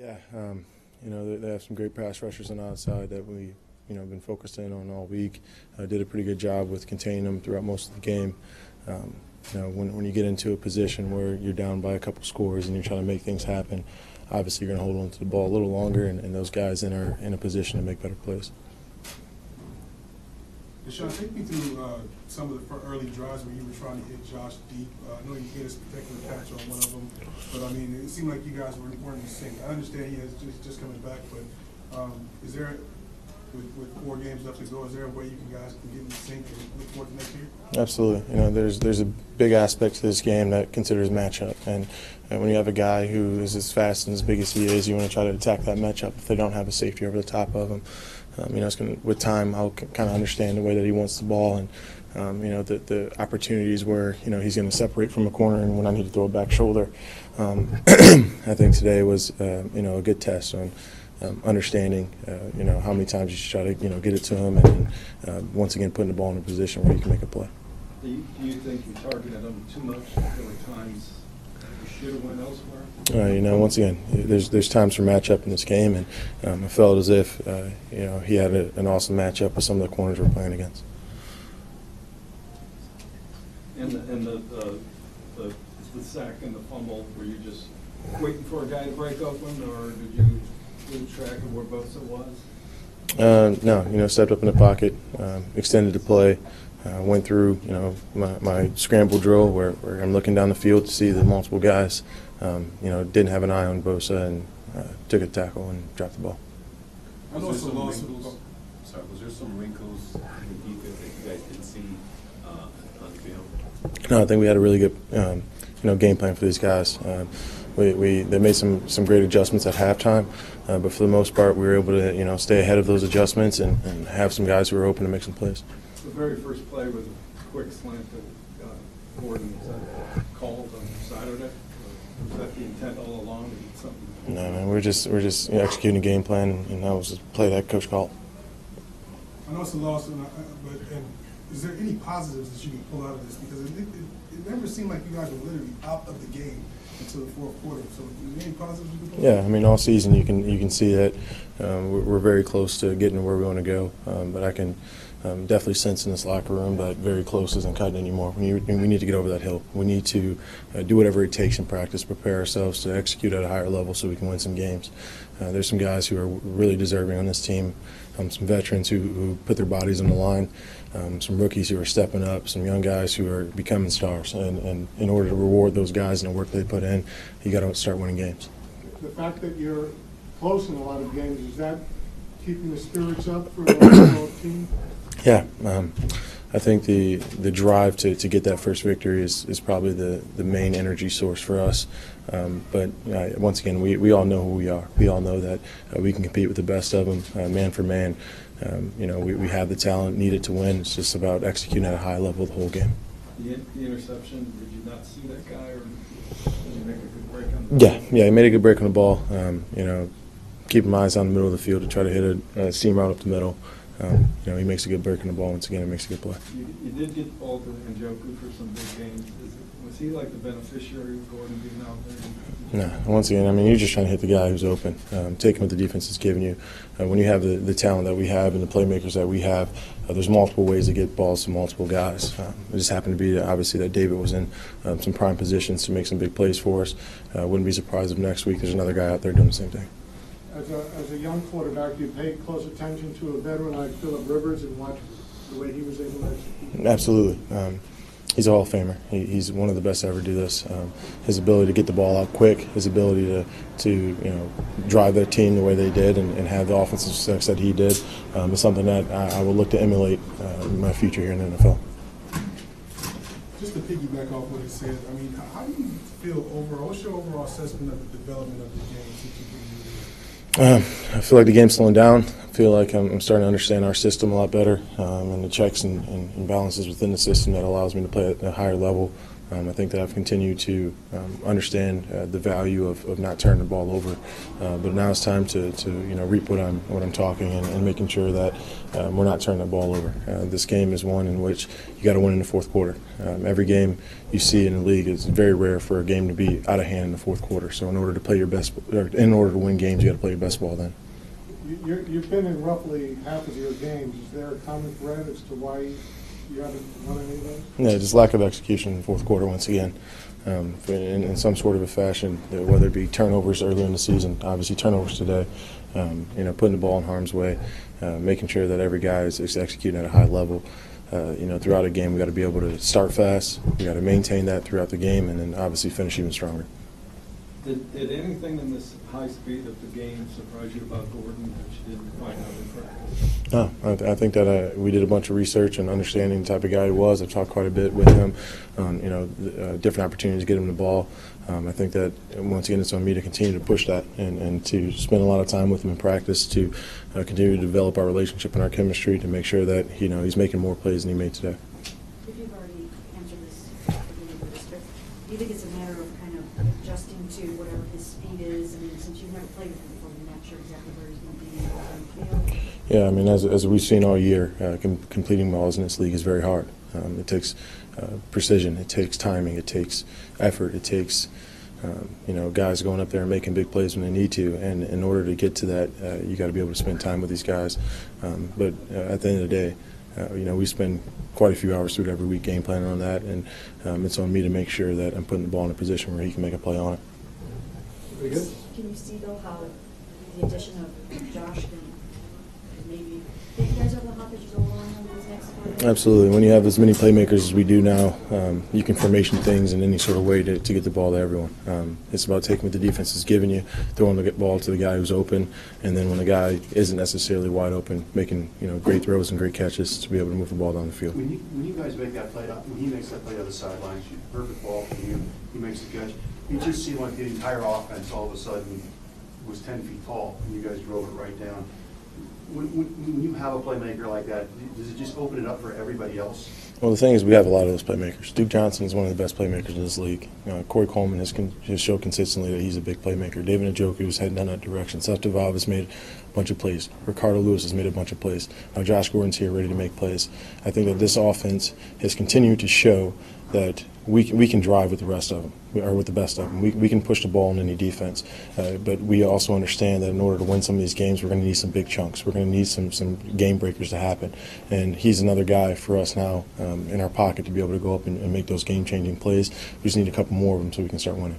Yeah, they have some great pass rushers on the outside that we, been focused in on all week. Did a pretty good job with containing them throughout most of the game. When you get into a position where you're down by a couple scores and you're trying to make things happen, obviously you're going to hold on to the ball a little longer, and those guys then are in a position to make better plays. DeShone, take me through some of the early drives where you were trying to hit Josh deep. I know you hit a spectacular catch on one of them, but I mean, it seemed like you guys weren't in sync. I understand he has just coming back, but is there, with 4 games left to go, is there a way you guys can get in sync and look forward to next year? Absolutely. There's a big aspect to this game that considers matchup, and when you have a guy who is as fast and as big as he is, you want to try to attack that matchup if they don't have a safety over the top of him. It's going to, with time, I'll kind of understand the way that he wants the ball, and the opportunities where he's going to separate from a corner, and when I need to throw a back shoulder. I think today was a good test on understanding how many times you should try to get it to him, and once again putting the ball in a position where you can make a play. Do you think you targeted him too much? There were times you should have went elsewhere? Once again, there's times for matchup in this game, and I felt as if he had an awesome matchup with some of the corners we're playing against. And the sack and the fumble, were you just waiting for a guy to break open, or did you lose track of where both it was? No, stepped up in the pocket, extended the play, went through my scramble drill where I'm looking down the field to see the multiple guys. Didn't have an eye on Bosa, and took a tackle and dropped the ball. Was there some wrinkles in the defense that you guys didn't see on film? No, I think we had a really good game plan for these guys. They made some great adjustments at halftime, but for the most part, we were able to stay ahead of those adjustments and have some guys who were open to make some plays. The very first play was a quick slant that Gordon called on Saturday. Was that the intent all along? No, man, we're just executing a game plan, and that was a play that coach called. I know it's a loss, but is there any positives that you can pull out of this? Because it never seemed like you guys were literally out of the game until the fourth quarter. So, is there any positives you can pull out? Yeah, all season you can see that we're very close to getting to where we want to go. But I can definitely sense in this locker room that very close isn't cutting anymore. We need to get over that hill. We need to do whatever it takes in practice, prepare ourselves to execute at a higher level so we can win some games. There's some guys who are really deserving on this team, some veterans who put their bodies on the line, some rookies who are stepping up, some young guys who are becoming stars. And in order to reward those guys and the work they put in, you got to start winning games. The fact that you're close in a lot of games, is that keeping the spirits up for the overall team? Yeah, I think the drive to get that first victory is probably the main energy source for us. But once again, we all know who we are. We all know that we can compete with the best of them, man for man. We have the talent needed to win. It's just about executing at a high level the whole game. The interception, did you not see that guy, or did you make a good break on the ball? Yeah, he made a good break on the ball. Keeping my eyes on the middle of the field to try to hit a seam route up the middle. He makes a good break on the ball. Once again, he makes a good play. You did get Paul and Njoku for some big games. Was he like the beneficiary of Gordon being out there? No. Once again, you're just trying to hit the guy who's open. Taking what the defense has given you. When you have the talent that we have and the playmakers that we have, there's multiple ways to get balls to multiple guys. It just happened to be obviously that David was in some prime positions to make some big plays for us. Wouldn't be surprised if next week there's another guy out there doing the same thing. As a young quarterback, you pay close attention to a veteran like Phillip Rivers and watch the way he was able to execute? Absolutely. He's a Hall of Famer. He's one of the best to ever do this. His ability to get the ball out quick, his ability to drive their team the way they did and have the offensive success that he did is something that I will look to emulate in my future here in the NFL. Just to piggyback off what he said, how do you feel overall? What's your overall assessment of the development of the game since you've been here? I feel like the game's slowing down. I feel like I'm starting to understand our system a lot better and the checks and balances within the system that allows me to play at a higher level. I think that I've continued to understand the value of not turning the ball over, but now it's time to reap what I'm talking and making sure that we're not turning the ball over. This game is one in which you got to win in the fourth quarter. Every game you see in the league is very rare for a game to be out of hand in the fourth quarter. So in order to play your best, or in order to win games, you got to play your best ball then. You've been in roughly half of your games. Is there a common thread as to why you haven't won any of those? Yeah, just lack of execution in the fourth quarter once again. In some sort of a fashion, whether it be turnovers earlier in the season, obviously turnovers today, putting the ball in harm's way, making sure that every guy is executing at a high level. Throughout a game, we got to be able to start fast. We got to maintain that throughout the game, and then obviously finish even stronger. Did anything in this high speed of the game surprise you about Gordon that you didn't find out in practice? No, I think that we did a bunch of research and understanding the type of guy he was. I've talked quite a bit with him on different opportunities to get him the ball. I think that once again it's on me to continue to push that and to spend a lot of time with him in practice to continue to develop our relationship and our chemistry to make sure that he's making more plays than he made today. If you've already answered this, but do you think it's a matter of kind of adjusting to whatever his speed is? I mean, since you've never played with him before, you're not sure exactly where he's going to be on the field. Yeah, I mean, as we've seen all year, completing balls in this league is very hard. It takes precision, it takes timing, it takes effort, it takes guys going up there and making big plays when they need to. And in order to get to that, you got to be able to spend time with these guys. But at the end of the day, we spend quite a few hours through it every week game planning on that, and it's on me to make sure that I'm putting the ball in a position where he can make a play on it. Very good. Can you see, though, how the addition of Josh can maybe get you guys over the hump as you go along over these next 4 days? Absolutely. When you have as many playmakers as we do now, you can formation things in any sort of way to get the ball to everyone. It's about taking what the defense is giving you, throwing the ball to the guy who's open, and then when the guy isn't necessarily wide open, making great throws and great catches to be able to move the ball down the field. When you guys make that play, when he makes that play on the sidelines, perfect ball from you, he makes the catch. You just see like the entire offense all of a sudden was 10 feet tall, and you guys drove it right down. When you have a playmaker like that, does it just open it up for everybody else? Well, the thing is, we have a lot of those playmakers. Duke Johnson is one of the best playmakers in this league. Corey Coleman has showed consistently that he's a big playmaker. David Njoku is heading in that direction. Seth Devav has made a bunch of plays. Ricardo Lewis has made a bunch of plays. Now Josh Gordon's here ready to make plays. I think that this offense has continued to show that we can drive with the rest of them, or with the best of them. We can push the ball in any defense, but we also understand that in order to win some of these games, we're going to need some big chunks. We're going to need some game breakers to happen, and he's another guy for us now in our pocket to be able to go up and make those game-changing plays. We just need a couple more of them so we can start winning.